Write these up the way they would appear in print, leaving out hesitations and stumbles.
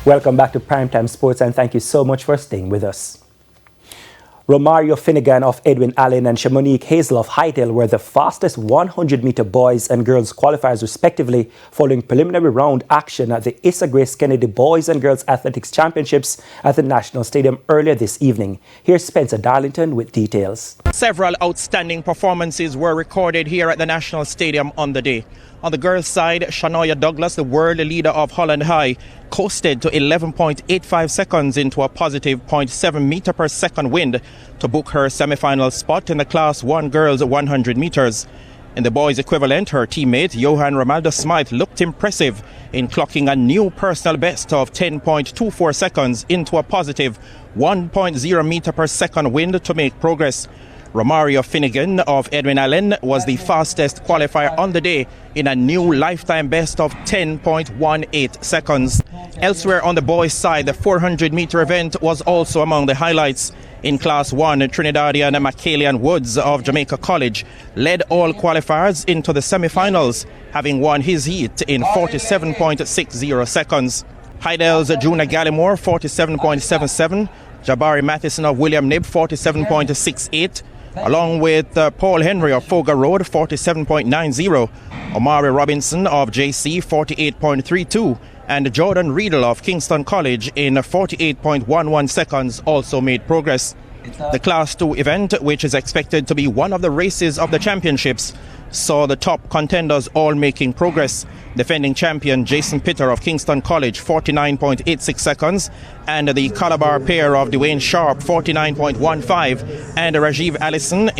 Welcome back to Primetime Sports and thank you so much for staying with us. Romario Finnegan of Edwin Allen and Shamonique Hazel of Hightail were the fastest 100-meter boys and girls qualifiers respectively following preliminary round action at the ISSA GraceKennedy Boys and Girls Athletics Championships at the National Stadium earlier this evening. Here's Spencer Darlington with details. Several outstanding performances were recorded here at the National Stadium on the day. On the girls' side, Shanoya Douglas, the world leader of Holland High, coasted to 11.85 seconds into a positive 0.7 meter per second wind to book her semi-final spot in the Class 1 girls 100 meters. In the boys' equivalent, her teammate Johan Romaldo Smythe looked impressive in clocking a new personal best of 10.24 seconds into a positive 1.0 meter per second wind to make progress. Romario Finnegan of Edwin Allen was the fastest qualifier on the day in a new lifetime best of 10.18 seconds. Elsewhere on the boys' side, the 400-meter event was also among the highlights. In Class 1, Trinidadian Macalian Woods of Jamaica College led all qualifiers into the semi-finals, having won his heat in 47.60 seconds. Heidel's Juna Gallimore, 47.77. Jabari Matheson of William Knibb, 47.68. Along with Paul Henry of Foga Road, 47.90, Omari Robinson of JC, 48.32, and Jordan Riedel of Kingston College in 48.11 seconds also made progress. The Class 2 event, which is expected to be one of the races of the championships, saw the top contenders all making progress. Defending champion Jason Pitter of Kingston College, 49.86 seconds, and the Calabar pair of Dwayne Sharp, 49.15, and Rajiv Allison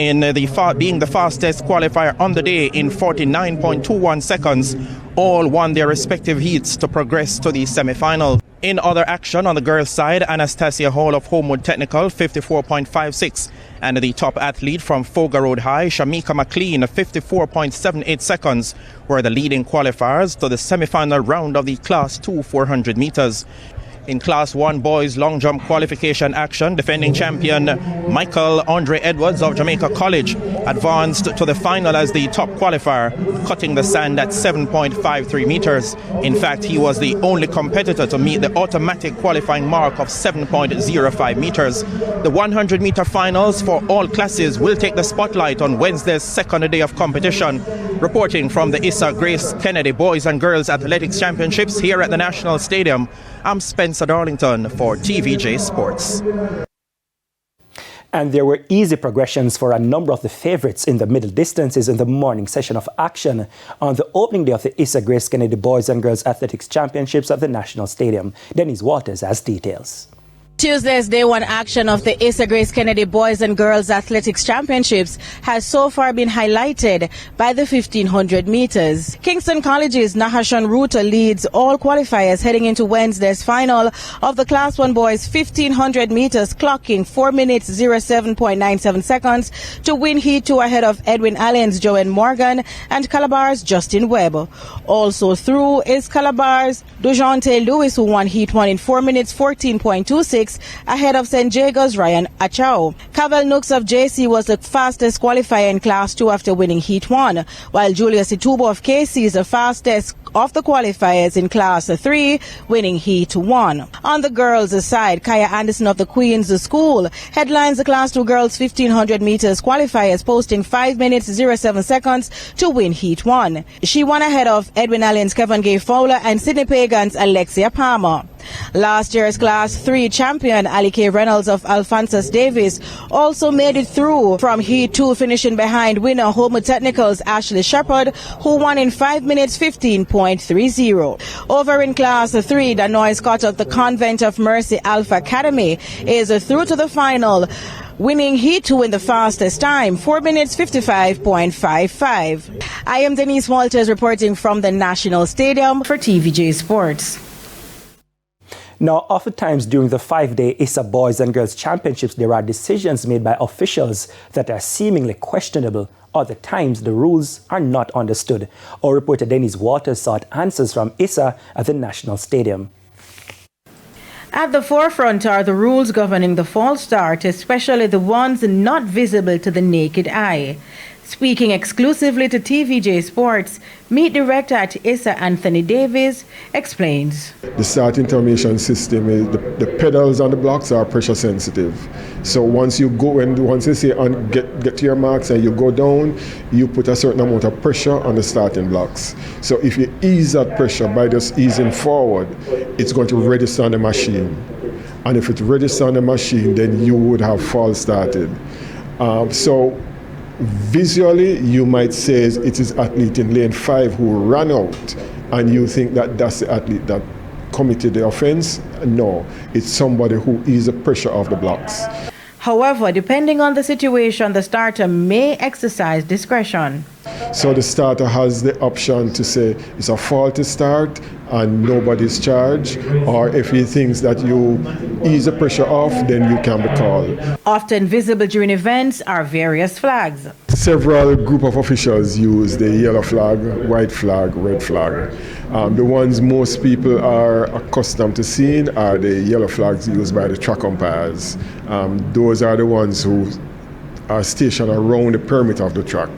being the fastest qualifier on the day in 49.21 seconds, all won their respective heats to progress to the semi-final. In other action on the girls' side, Anastasia Hall of Homewood Technical, 54.56, and the top athlete from Foga Road High, Shamika McLean, 54.78 seconds, were the leading qualifiers to the semi-final round of the Class 2 400 meters. In Class 1 boys long jump qualification action, defending champion Michael Andre Edwards of Jamaica College advanced to the final as the top qualifier, cutting the sand at 7.53 meters. In fact, he was the only competitor to meet the automatic qualifying mark of 7.05 meters. The 100-meter finals for all classes will take the spotlight on Wednesday's second day of competition. Reporting from the ISSA GraceKennedy Boys and Girls Athletics Championships here at the National Stadium, I'm Spencer Darlington for TVJ Sports. And there were easy progressions for a number of the favourites in the middle distances in the morning session of action on the opening day of the ISSA GraceKennedy Boys and Girls Athletics Championships at the National Stadium. Denise Waters has details. Tuesday's Day 1 action of the ISSA GraceKennedy Boys and Girls Athletics Championships has so far been highlighted by the 1500 meters. Kingston College's Nahashan Ruta leads all qualifiers heading into Wednesday's final of the Class 1 Boys 1500 meters, clocking 4 minutes 07.97 seconds to win Heat 2 ahead of Edwin Allen's Joanne Morgan and Calabar's Justin Webb. Also through is Calabar's Dujante Lewis, who won Heat 1 in 4 minutes 14.26 ahead of St. Jago's Ryan Achao. Cavell Nooks of JC was the fastest qualifier in Class 2 after winning Heat 1, while Julius Itubo of KC is the fastest of the qualifiers in Class 3, winning Heat 1. On the girls' side, Kaya Anderson of the Queen's School headlines the Class 2 girls 1500 meters qualifiers, posting 5 minutes 07 seconds to win Heat 1. She won ahead of Edwin Allen's Kevin Gay Fowler and Sydney Pagan's Alexia Palmer. Last year's Class 3 champion Ali K. Reynolds of Alphonsus Davis also made it through from Heat 2, finishing behind winner Homewood Technical's Ashley Shepard, who won in 5 minutes 15.30. Over in Class 3, Danoy Scott of the Convent of Mercy Alpha Academy is through to the final, winning Heat 2 in the fastest time, 4 minutes 55.55. I am Denise Walters reporting from the National Stadium for TVJ Sports. Now, oftentimes during the 5-day ISSA Boys and Girls Championships, there are decisions made by officials that are seemingly questionable. Other times, the rules are not understood. Our reporter Denise Waters sought answers from ISSA at the National Stadium. At the forefront are the rules governing the false start, especially the ones not visible to the naked eye. Speaking exclusively to TVJ Sports, Meet Director at ISSA Anthony Davis explains. The start information system is the pedals on the blocks are pressure sensitive. So once you go and once they say get to your marks and you go down, you put a certain amount of pressure on the starting blocks. So if you ease that pressure by just easing forward, it's going to register on the machine. And if it registers on the machine, then you would have false started. So visually, you might say it is athlete in lane 5 who ran out, and you think that that's the athlete that committed the offense. No, it's somebody who eased the pressure of the blocks. However, depending on the situation, the starter may exercise discretion. So the starter has the option to say it's a faulty start and nobody's charged, or if he thinks that you ease the pressure off, then you can be called. Often visible during events are various flags. Several group of officials use the yellow flag, white flag, red flag. The ones most people are accustomed to seeing are the yellow flags used by the track umpires. Those are the ones who are stationed around the perimeter of the track,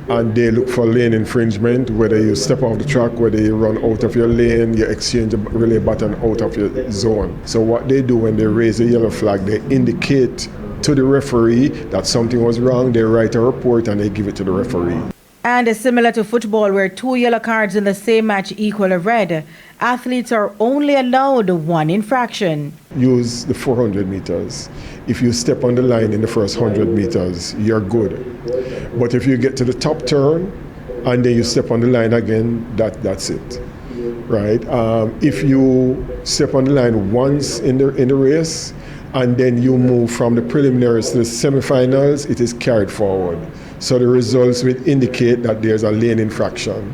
and they look for lane infringement, whether you step off the track, whether you run out of your lane, you exchange the relay button out of your zone. So what they do when they raise the yellow flag, they indicate to the referee that something was wrong, they write a report and they give it to the referee. And is similar to football, where 2 yellow cards in the same match equal a red, athletes are only allowed 1 infraction. Use the 400 meters. If you step on the line in the first 100 meters, you're good. But if you get to the top turn and then you step on the line again, that's it, right? If you step on the line once in the race and then you move from the preliminaries to the semifinals, it is carried forward. So the results will indicate that there's a lane infraction,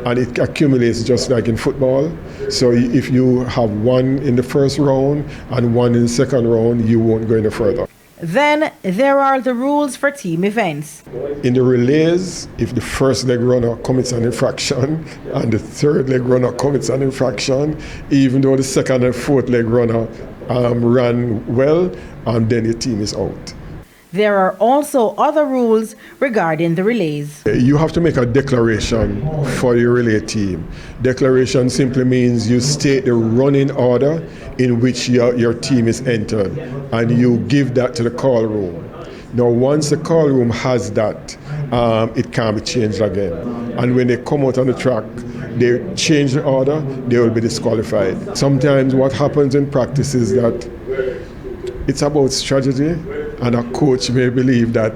and it accumulates just like in football. So if you have 1 in the first round and 1 in the second round, you won't go any further. Then there are the rules for team events. In the relays, if the first leg runner commits an infraction and the third leg runner commits an infraction, even though the second and fourth leg runner ran well, then your team is out. There are also other rules regarding the relays. You have to make a declaration for your relay team. Declaration simply means you state the running order in which your team is entered, and you give that to the call room. Now, once the call room has that, it can't be changed again. And when they come out on the track, they change the order, they will be disqualified. Sometimes what happens in practice is that it's about strategy, and a coach may believe that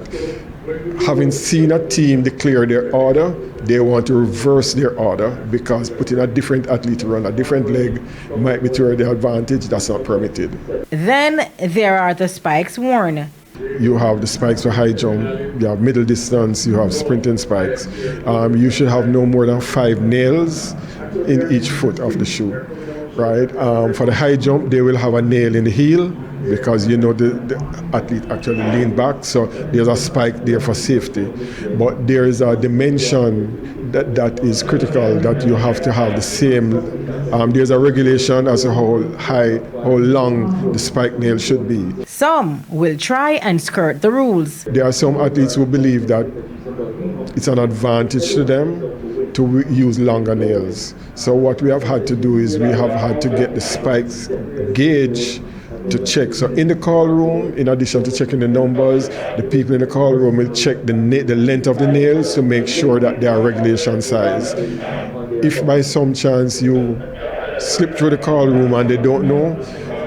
having seen a team declare their order, they want to reverse their order because putting a different athlete to run a different leg might be to their advantage. That's not permitted. Then there are the spikes worn. You have the spikes for high jump, you have middle distance, you have sprinting spikes. You should have no more than 5 nails in each foot of the shoe, right? For the high jump, they will have a nail in the heel, because the athlete actually lean back, so there's a spike there for safety. But there is a dimension that is critical, that you have to have the same. There's a regulation as to how long the spike nail should be. Some will try and skirt the rules. There are some athletes who believe that it's an advantage to them to use longer nails. So what we have had to do is we have had to get the spikes gauge to check. So in the call room, in addition to checking the numbers, the people in the call room will check the length of the nails to make sure that they are regulation size. If by some chance you slip through the call room and they don't know,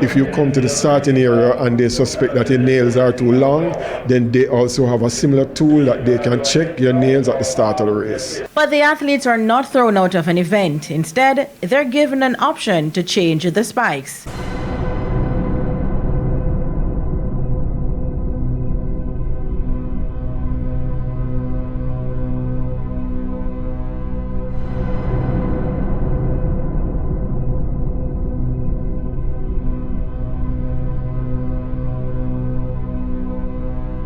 if you come to the starting area and they suspect that your nails are too long, then they also have a similar tool that they can check your nails at the start of the race. But the athletes are not thrown out of an event. Instead, they're given an option to change the spikes.